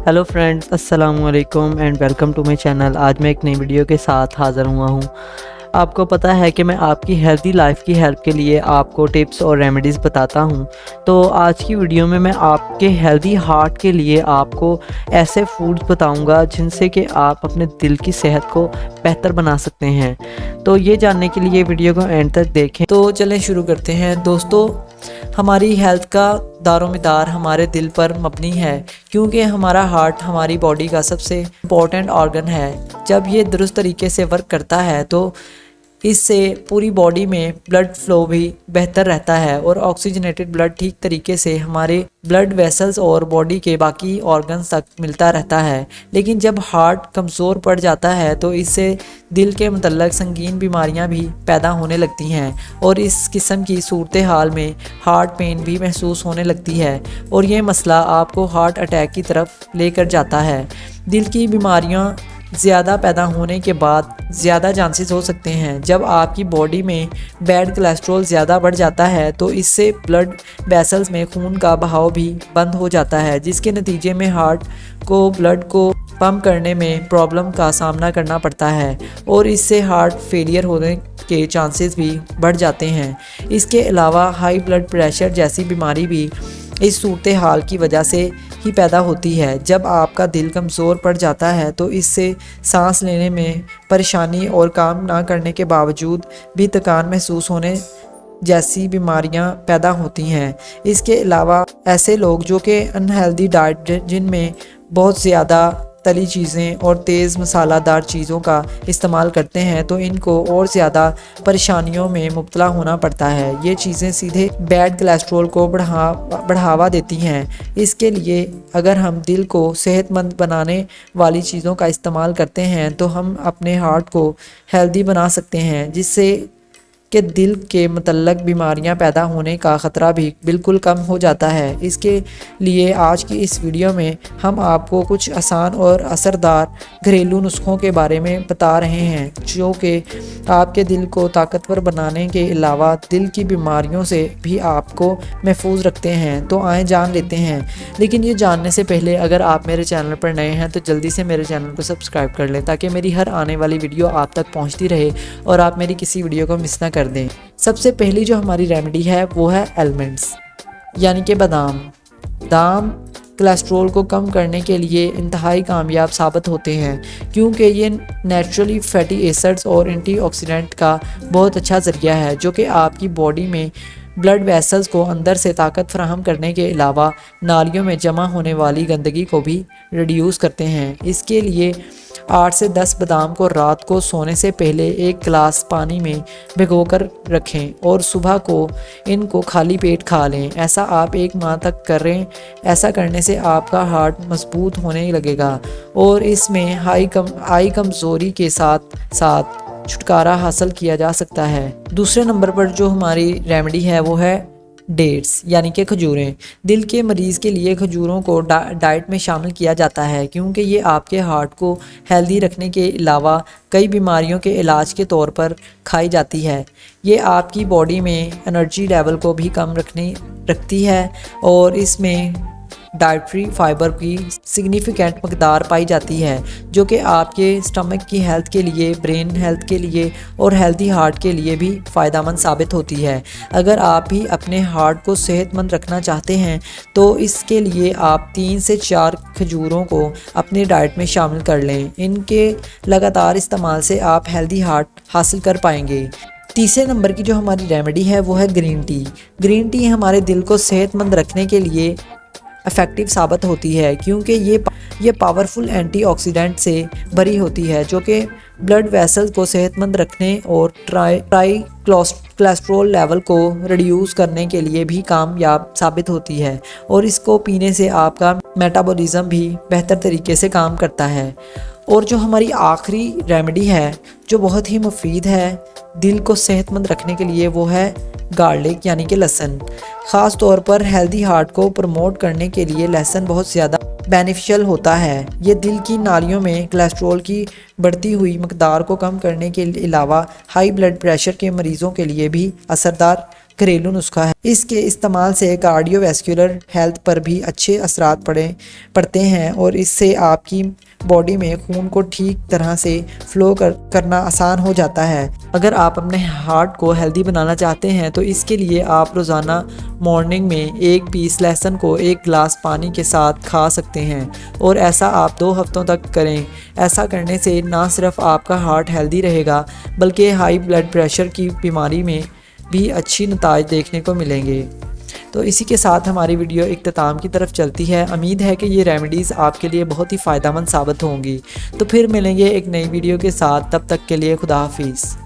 Hello friends, अस्सलाम वालेकुम and welcome to my channel. आज मैं एक नई वीडियो के साथ हाज़िर हुआ हूँ। आपको पता है कि मैं आपकी हेल्दी लाइफ की हेल्प के लिए आपको टिप्स और रेमेडीज़ बताता हूँ। तो आज की वीडियो में मैं आपके हेल्दी हार्ट के लिए आपको ऐसे फूड्स बताऊँगा जिनसे कि आप अपने दिल की सेहत को बेहतर बना सकते हैं। तो ये जानने के लिए वीडियो को एंड तक देखें। तो चलें शुरू करते हैं। दोस्तों, हमारी हेल्थ का दारोमदार हमारे दिल पर मबनी है, क्योंकि हमारा हार्ट हमारी बॉडी का सबसे इम्पोर्टेंट ऑर्गन है। जब ये दुरुस्त तरीके से वर्क करता है तो इससे पूरी बॉडी में ब्लड फ्लो भी बेहतर रहता है और ऑक्सीजनेटेड ब्लड ठीक तरीके से हमारे ब्लड वेसल्स और बॉडी के बाकी ऑर्गन्स तक मिलता रहता है। लेकिन जब हार्ट कमज़ोर पड़ जाता है तो इससे दिल के मुतल्लक संगीन बीमारियां भी पैदा होने लगती हैं और इस किस्म की सूरत हाल में हार्ट पेन भी महसूस होने लगती है और ये मसला आपको हार्ट अटैक की तरफ लेकर जाता है। दिल की बीमारियां ज़्यादा पैदा होने के बाद ज़्यादा चांसेस हो सकते हैं। जब आपकी बॉडी में बैड कोलेस्ट्रॉल ज़्यादा बढ़ जाता है तो इससे ब्लड वेसल्स में खून का बहाव भी बंद हो जाता है, जिसके नतीजे में हार्ट को ब्लड को पंप करने में प्रॉब्लम का सामना करना पड़ता है और इससे हार्ट फेलियर होने के चांसेस भी बढ़ जाते हैं। इसके अलावा हाई ब्लड प्रेशर जैसी बीमारी भी इस सूरत हाल की वजह से ही पैदा होती है। जब आपका दिल कमज़ोर पड़ जाता है तो इससे सांस लेने में परेशानी और काम ना करने के बावजूद भी थकान महसूस होने जैसी बीमारियां पैदा होती हैं। इसके अलावा ऐसे लोग जो कि अनहेल्दी डाइट जिनमें बहुत ज़्यादा तली चीज़ें और तेज़ मसालादार चीज़ों का इस्तेमाल करते हैं तो इनको और ज़्यादा परेशानियों में मुब्तला होना पड़ता है। ये चीज़ें सीधे बैड कोलेस्ट्रॉल को बढ़ावा देती हैं। इसके लिए अगर हम दिल को सेहतमंद बनाने वाली चीज़ों का इस्तेमाल करते हैं तो हम अपने हार्ट को हेल्दी बना सकते हैं, जिससे कि दिल के मुतल्लक बीमारियां पैदा होने का ख़तरा भी बिल्कुल कम हो जाता है। इसके लिए आज की इस वीडियो में हम आपको कुछ आसान और असरदार घरेलू नुस्खों के बारे में बता रहे हैं जो कि आपके दिल को ताकतवर बनाने के अलावा दिल की बीमारियों से भी आपको महफूज रखते हैं। तो आए जान लेते हैं। लेकिन ये जानने से पहले अगर आप मेरे चैनल पर नए हैं तो जल्दी से मेरे चैनल को सब्सक्राइब कर लें, ताकि मेरी हर आने वाली वीडियो आप तक पहुँचती रहे और आप मेरी किसी वीडियो को मिस ना कर दें। सबसे पहली जो हमारी रेमेडी है वो है आलमंड्स, यानी कि बादाम। बादाम कोलेस्ट्रॉल को कम करने के लिए इंतहाई कामयाब साबित होते हैं, क्योंकि ये नेचुरली फैटी एसिड्स और एंटीऑक्सीडेंट का बहुत अच्छा ज़रिया है जो कि आपकी बॉडी में ब्लड वेसल्स को अंदर से ताकत फराहम करने के अलावा नालियों में जमा होने वाली गंदगी को भी रिड्यूस करते हैं। इसके लिए 8 से 10 बादाम को रात को सोने से पहले एक गिलास पानी में भिगोकर रखें और सुबह को इनको खाली पेट खा लें। ऐसा आप 1 माह तक करें। ऐसा करने से आपका हार्ट मजबूत होने लगेगा और इसमें हाई कमज़ोरी के साथ साथ छुटकारा हासिल किया जा सकता है। दूसरे नंबर पर जो हमारी रेमेडी है वो है डेट्स, यानी कि खजूरें। दिल के मरीज़ के लिए खजूरों को डाइट में शामिल किया जाता है, क्योंकि ये आपके हार्ट को हेल्दी रखने के अलावा कई बीमारियों के इलाज के तौर पर खाई जाती है। ये आपकी बॉडी में एनर्जी लेवल को भी कम रखती है और इसमें डाइटरी फाइबर की सिग्निफिकेंट मकदार पाई जाती है, जो कि आपके स्टमक की हेल्थ के लिए, ब्रेन हेल्थ के लिए और हेल्दी हार्ट के लिए भी फ़ायदेमंद साबित होती है। अगर आप भी अपने हार्ट को सेहतमंद रखना चाहते हैं तो इसके लिए आप 3 से 4 खजूरों को अपने डाइट में शामिल कर लें। इनके लगातार इस्तेमाल से आप हेल्दी हार्ट हासिल कर पाएंगे। तीसरे नंबर की जो हमारी रेमेडी है वो है ग्रीन टी। ग्रीन टी हमारे दिल को सेहतमंद रखने के लिए इफ़ेक्टिव साबित होती है, क्योंकि ये पावरफुल एंटीऑक्सीडेंट से भरी होती है जो कि ब्लड वेसल्स को सेहतमंद रखने और ट्राई कोलेस्ट्रॉल लेवल को रिड्यूस करने के लिए भी कामयाब साबित होती है और इसको पीने से आपका मेटाबॉलिज्म भी बेहतर तरीके से काम करता है। और जो हमारी आखिरी रेमेडी है जो बहुत ही मुफीद है दिल को सेहतमंद रखने के लिए वो है गार्लिक, यानी कि लहसुन। ख़ास तौर पर हेल्दी हार्ट को प्रमोट करने के लिए लहसुन बहुत ज़्यादा बेनिफिशियल होता है। ये दिल की नालियों में कोलेस्ट्रॉल की बढ़ती हुई मकदार को कम करने के अलावा हाई ब्लड प्रेशर के मरीज़ों के लिए भी असरदार گھریلو نسخہ ہے۔ اس کے استعمال سے کارڈیو ویسکولر ہیلتھ پر بھی اچھے اثرات پڑتے ہیں اور اس سے آپ کی باڈی میں خون کو ٹھیک طرح سے فلو کرنا آسان ہو جاتا ہے۔ اگر آپ اپنے ہارٹ کو ہیلدی بنانا چاہتے ہیں تو اس کے لیے آپ روزانہ مارننگ میں 1 پیس لہسن کو 1 گلاس پانی کے ساتھ کھا سکتے ہیں، اور ایسا آپ 2 ہفتوں تک کریں۔ ایسا کرنے سے نہ صرف آپ کا ہارٹ ہیلدی رہے گا بلکہ ہائی بلڈ پریشر کی بیماری میں بھی اچھی نتائج دیکھنے کو ملیں گے۔ تو اسی کے ساتھ ہماری ویڈیو اختتام کی طرف چلتی ہے۔ امید ہے کہ یہ ریمیڈیز آپ کے لیے بہت ہی فائدہ مند ثابت ہوں گی۔ تو پھر ملیں گے ایک نئی ویڈیو کے ساتھ، تب تک کے لیے خدا حافظ۔